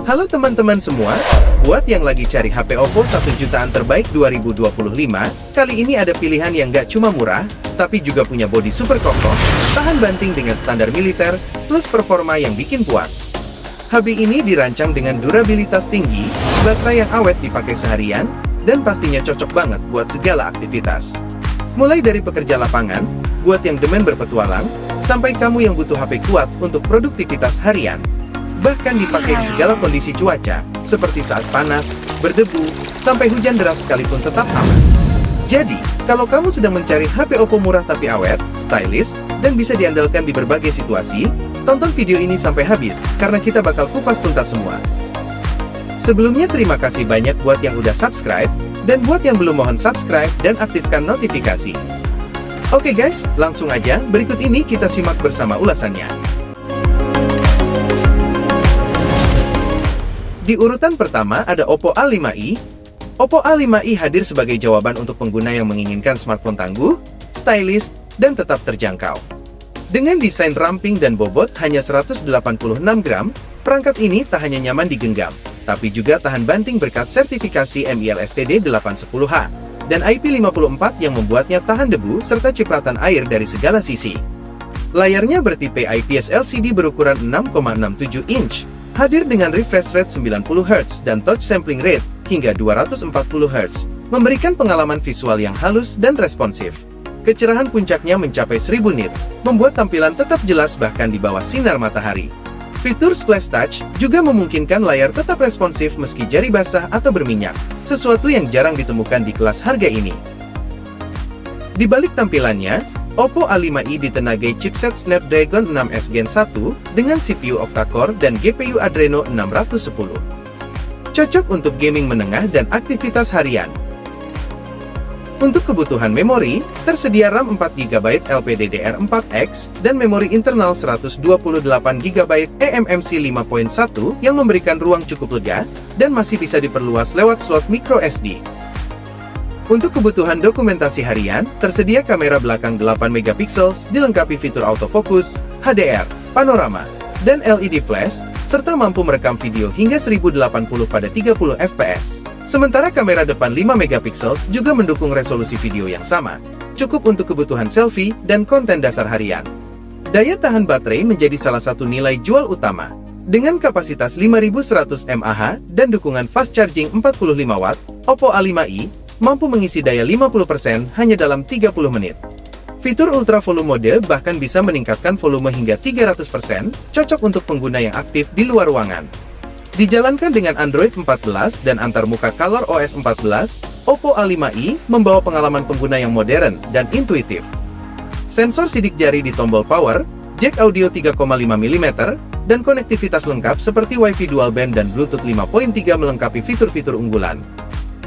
Halo teman-teman semua, buat yang lagi cari HP Oppo 1 jutaan terbaik 2025, kali ini ada pilihan yang gak cuma murah, tapi juga punya bodi super kokoh, tahan banting dengan standar militer, plus performa yang bikin puas. HP ini dirancang dengan durabilitas tinggi, baterai yang awet dipakai seharian, dan pastinya cocok banget buat segala aktivitas. Mulai dari pekerja lapangan, buat yang demen berpetualang, sampai kamu yang butuh HP kuat untuk produktivitas harian. Bahkan dipakai di segala kondisi cuaca, seperti saat panas, berdebu, sampai hujan deras sekalipun tetap aman. Jadi, kalau kamu sedang mencari HP Oppo murah tapi awet, stylish, dan bisa diandalkan di berbagai situasi, tonton video ini sampai habis, karena kita bakal kupas tuntas semua. Sebelumnya terima kasih banyak buat yang udah subscribe, dan buat yang belum mohon subscribe dan aktifkan notifikasi. Oke guys, langsung aja, berikut ini kita simak bersama ulasannya. Di urutan pertama ada Oppo A5i. Oppo A5i hadir sebagai jawaban untuk pengguna yang menginginkan smartphone tangguh, stylish, dan tetap terjangkau. Dengan desain ramping dan bobot hanya 186 gram, perangkat ini tak hanya nyaman digenggam, tapi juga tahan banting berkat sertifikasi MIL STD 810H dan IP54 yang membuatnya tahan debu serta cipratan air dari segala sisi. Layarnya bertipe IPS LCD berukuran 6,67 inch, hadir dengan refresh rate 90 Hz dan touch sampling rate hingga 240 Hz, memberikan pengalaman visual yang halus dan responsif. Kecerahan puncaknya mencapai 1000 nit, membuat tampilan tetap jelas bahkan di bawah sinar matahari. Fitur Splash Touch juga memungkinkan layar tetap responsif meski jari basah atau berminyak, sesuatu yang jarang ditemukan di kelas harga ini. Di balik tampilannya, Oppo A5i ditenagai chipset Snapdragon 6s Gen 1 dengan CPU octa-core dan GPU Adreno 610. Cocok untuk gaming menengah dan aktivitas harian. Untuk kebutuhan memori, tersedia RAM 4GB LPDDR4X dan memori internal 128GB eMMC 5.1 yang memberikan ruang cukup lega dan masih bisa diperluas lewat slot microSD. Untuk kebutuhan dokumentasi harian, tersedia kamera belakang 8MP dilengkapi fitur autofocus, HDR, panorama, dan LED flash, serta mampu merekam video hingga 1080 pada 30 fps. Sementara kamera depan 5MP juga mendukung resolusi video yang sama, cukup untuk kebutuhan selfie dan konten dasar harian. Daya tahan baterai menjadi salah satu nilai jual utama. Dengan kapasitas 5100 mAh dan dukungan fast charging 45W, Oppo A5i mampu mengisi daya 50% hanya dalam 30 menit. Fitur Ultra Volume Mode bahkan bisa meningkatkan volume hingga 300%, cocok untuk pengguna yang aktif di luar ruangan. Dijalankan dengan Android 14 dan antarmuka ColorOS 14, Oppo A5i membawa pengalaman pengguna yang modern dan intuitif. Sensor sidik jari di tombol power, jack audio 3,5mm, dan konektivitas lengkap seperti Wi-Fi dual band dan Bluetooth 5.3 melengkapi fitur-fitur unggulan.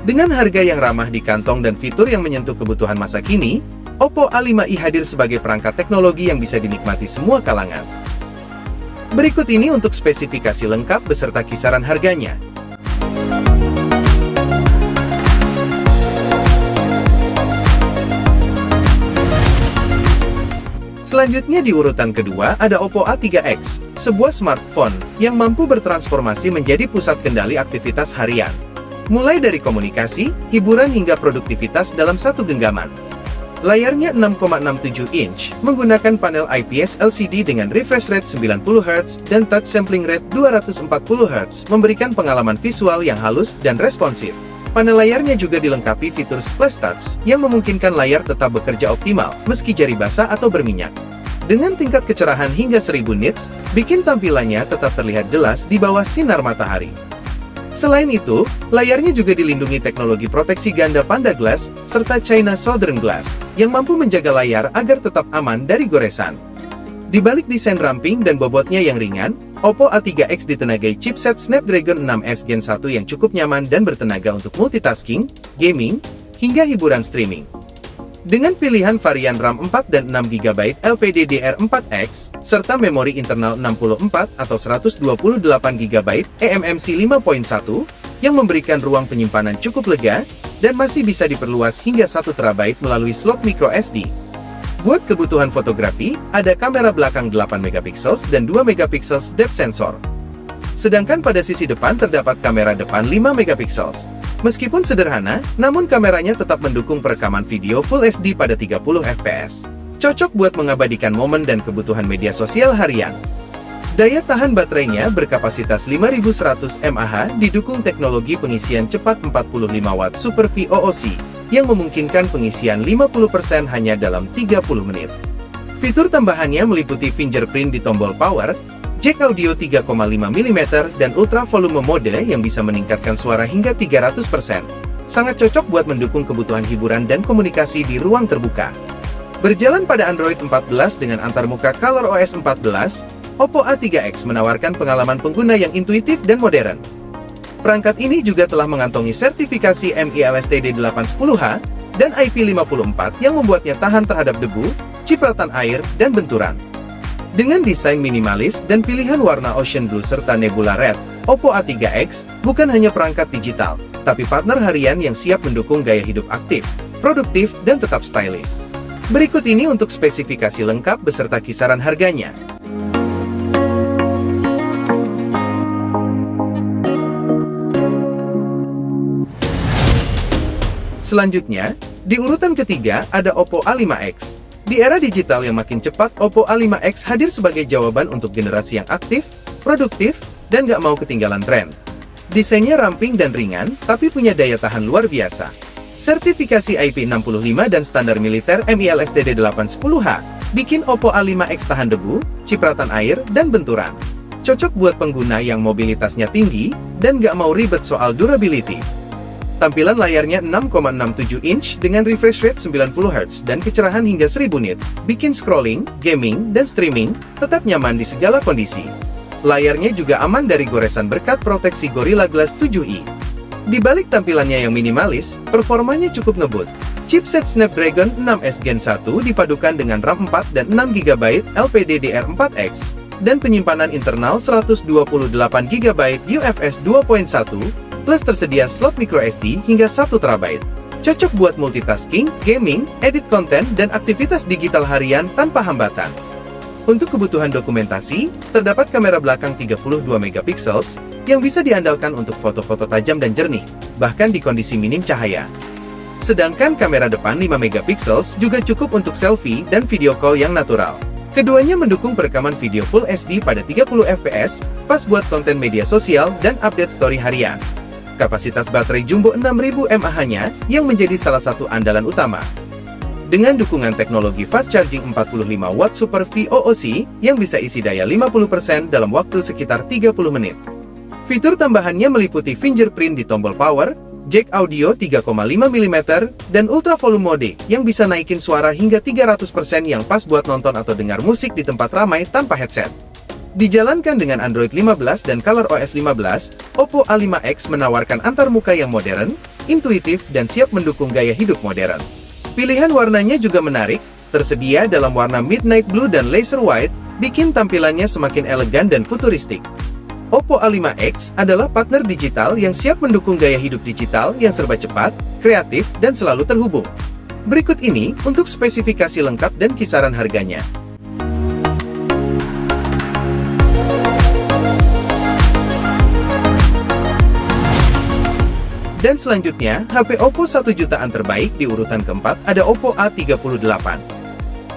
Dengan harga yang ramah di kantong dan fitur yang menyentuh kebutuhan masa kini, Oppo A5i hadir sebagai perangkat teknologi yang bisa dinikmati semua kalangan. Berikut ini untuk spesifikasi lengkap beserta kisaran harganya. Selanjutnya di urutan kedua ada Oppo A3X, sebuah smartphone yang mampu bertransformasi menjadi pusat kendali aktivitas harian. Mulai dari komunikasi, hiburan hingga produktivitas dalam satu genggaman. Layarnya 6,67 inch, menggunakan panel IPS LCD dengan refresh rate 90 Hz dan touch sampling rate 240 Hz, memberikan pengalaman visual yang halus dan responsif. Panel layarnya juga dilengkapi fitur Splash Touch, yang memungkinkan layar tetap bekerja optimal, meski jari basah atau berminyak. Dengan tingkat kecerahan hingga 1000 nits, bikin tampilannya tetap terlihat jelas di bawah sinar matahari. Selain itu, layarnya juga dilindungi teknologi proteksi ganda Panda Glass, serta China Southern Glass, yang mampu menjaga layar agar tetap aman dari goresan. Di balik desain ramping dan bobotnya yang ringan, Oppo A3X ditenagai chipset Snapdragon 6s Gen 1 yang cukup nyaman dan bertenaga untuk multitasking, gaming, hingga hiburan streaming. Dengan pilihan varian RAM 4 dan 6GB LPDDR4X, serta memori internal 64 atau 128GB eMMC 5.1, yang memberikan ruang penyimpanan cukup lega, dan masih bisa diperluas hingga 1TB melalui slot microSD. Buat kebutuhan fotografi, ada kamera belakang 8MP dan 2MP depth sensor. Sedangkan pada sisi depan terdapat kamera depan 5 megapiksel. Meskipun sederhana, namun kameranya tetap mendukung perekaman video Full HD pada 30 fps. Cocok buat mengabadikan momen dan kebutuhan media sosial harian. Daya tahan baterainya berkapasitas 5100 mAh didukung teknologi pengisian cepat 45 Watt Super VOOC yang memungkinkan pengisian 50% hanya dalam 30 menit. Fitur tambahannya meliputi fingerprint di tombol power, jack audio 3,5 mm, dan ultra volume mode yang bisa meningkatkan suara hingga 300%. Sangat cocok buat mendukung kebutuhan hiburan dan komunikasi di ruang terbuka. Berjalan pada Android 14 dengan antarmuka ColorOS 14, Oppo A3X menawarkan pengalaman pengguna yang intuitif dan modern. Perangkat ini juga telah mengantongi sertifikasi MI LSTD 810H dan IP54 yang membuatnya tahan terhadap debu, cipratan air, dan benturan. Dengan desain minimalis dan pilihan warna ocean blue serta nebula red, Oppo A3X bukan hanya perangkat digital, tapi partner harian yang siap mendukung gaya hidup aktif, produktif, dan tetap stylish. Berikut ini untuk spesifikasi lengkap beserta kisaran harganya. Selanjutnya, di urutan ketiga ada Oppo A5X. Di era digital yang makin cepat, Oppo A5X hadir sebagai jawaban untuk generasi yang aktif, produktif, dan gak mau ketinggalan tren. Desainnya ramping dan ringan, tapi punya daya tahan luar biasa. Sertifikasi IP65 dan standar militer MI LSTD 810H bikin Oppo A5X tahan debu, cipratan air, dan benturan. Cocok buat pengguna yang mobilitasnya tinggi dan gak mau ribet soal durability. Tampilan layarnya 6,67 inch dengan refresh rate 90 Hz dan kecerahan hingga 1000 nit, bikin scrolling, gaming, dan streaming tetap nyaman di segala kondisi. Layarnya juga aman dari goresan berkat proteksi Gorilla Glass 7i. Di balik tampilannya yang minimalis, performanya cukup ngebut. Chipset Snapdragon 6S Gen 1 dipadukan dengan RAM 4 dan 6GB LPDDR4X, dan penyimpanan internal 128GB UFS 2.1, plus tersedia slot microSD hingga 1TB. Cocok buat multitasking, gaming, edit konten, dan aktivitas digital harian tanpa hambatan. Untuk kebutuhan dokumentasi, terdapat kamera belakang 32 megapiksel yang bisa diandalkan untuk foto-foto tajam dan jernih, bahkan di kondisi minim cahaya. Sedangkan kamera depan 5 megapiksel juga cukup untuk selfie dan video call yang natural. Keduanya mendukung perekaman video Full HD pada 30 fps, pas buat konten media sosial dan update story harian. Kapasitas baterai jumbo 6000 mAh-nya yang menjadi salah satu andalan utama. Dengan dukungan teknologi fast charging 45 Watt Super VOOC yang bisa isi daya 50% dalam waktu sekitar 30 menit. Fitur tambahannya meliputi fingerprint di tombol power, jack audio 3,5 mm, dan ultra volume mode yang bisa naikin suara hingga 300% yang pas buat nonton atau dengar musik di tempat ramai tanpa headset. Dijalankan dengan Android 15 dan ColorOS 15, Oppo A5X menawarkan antarmuka yang modern, intuitif, dan siap mendukung gaya hidup modern. Pilihan warnanya juga menarik, tersedia dalam warna midnight blue dan laser white, bikin tampilannya semakin elegan dan futuristik. Oppo A5X adalah partner digital yang siap mendukung gaya hidup digital yang serba cepat, kreatif, dan selalu terhubung. Berikut ini untuk spesifikasi lengkap dan kisaran harganya. Dan selanjutnya, HP Oppo 1 jutaan terbaik di urutan keempat ada Oppo A38.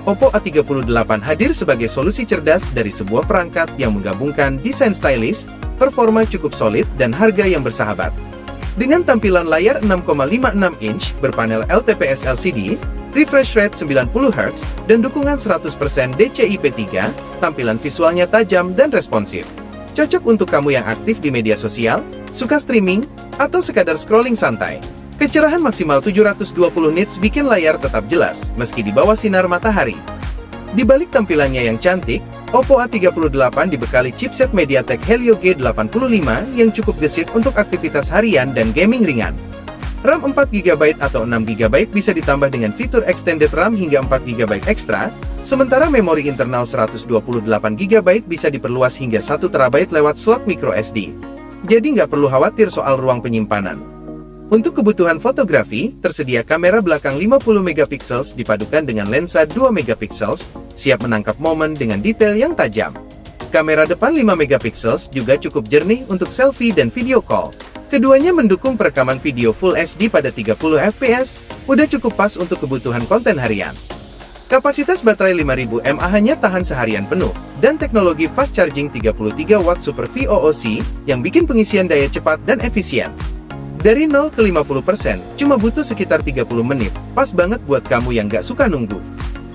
Oppo A38 hadir sebagai solusi cerdas dari sebuah perangkat yang menggabungkan desain stylish, performa cukup solid, dan harga yang bersahabat. Dengan tampilan layar 6,56 inch berpanel LTPS LCD, refresh rate 90 Hz, dan dukungan 100% DCI-P3, tampilan visualnya tajam dan responsif. Cocok untuk kamu yang aktif di media sosial, suka streaming, atau sekadar scrolling santai. Kecerahan maksimal 720 nits bikin layar tetap jelas, meski di bawah sinar matahari. Di balik tampilannya yang cantik, Oppo A38 dibekali chipset MediaTek Helio G85 yang cukup gesit untuk aktivitas harian dan gaming ringan. RAM 4GB atau 6GB bisa ditambah dengan fitur Extended RAM hingga 4GB ekstra, sementara memori internal 128GB bisa diperluas hingga 1TB lewat slot microSD. Jadi nggak perlu khawatir soal ruang penyimpanan. Untuk kebutuhan fotografi, tersedia kamera belakang 50MP dipadukan dengan lensa 2MP, siap menangkap momen dengan detail yang tajam. Kamera depan 5 megapiksel juga cukup jernih untuk selfie dan video call. Keduanya mendukung perekaman video Full HD pada 30 fps, udah cukup pas untuk kebutuhan konten harian. Kapasitas baterai 5000 mAh hanya tahan seharian penuh, dan teknologi fast charging 33 watt Super VOOC yang bikin pengisian daya cepat dan efisien. Dari 0 ke 50% cuma butuh sekitar 30 menit, pas banget buat kamu yang gak suka nunggu.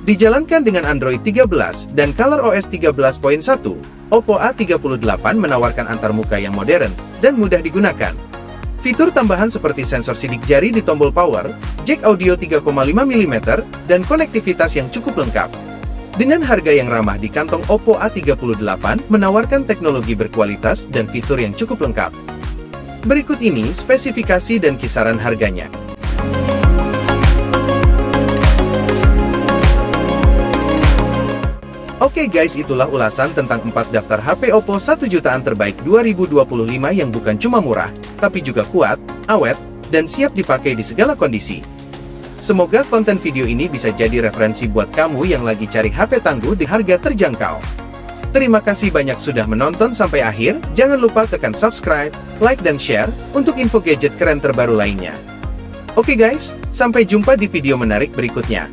Dijalankan dengan Android 13 dan ColorOS 13.1, Oppo A38 menawarkan antarmuka yang modern dan mudah digunakan. Fitur tambahan seperti sensor sidik jari di tombol power, jack audio 3,5 mm, dan konektivitas yang cukup lengkap. Dengan harga yang ramah di kantong, Oppo A38 menawarkan teknologi berkualitas dan fitur yang cukup lengkap. Berikut ini spesifikasi dan kisaran harganya. Oke guys, itulah ulasan tentang 4 daftar HP Oppo 1 jutaan terbaik 2025 yang bukan cuma murah, tapi juga kuat, awet, dan siap dipakai di segala kondisi. Semoga konten video ini bisa jadi referensi buat kamu yang lagi cari HP tangguh di harga terjangkau. Terima kasih banyak sudah menonton sampai akhir, jangan lupa tekan subscribe, like dan share, untuk info gadget keren terbaru lainnya. Oke guys, sampai jumpa di video menarik berikutnya.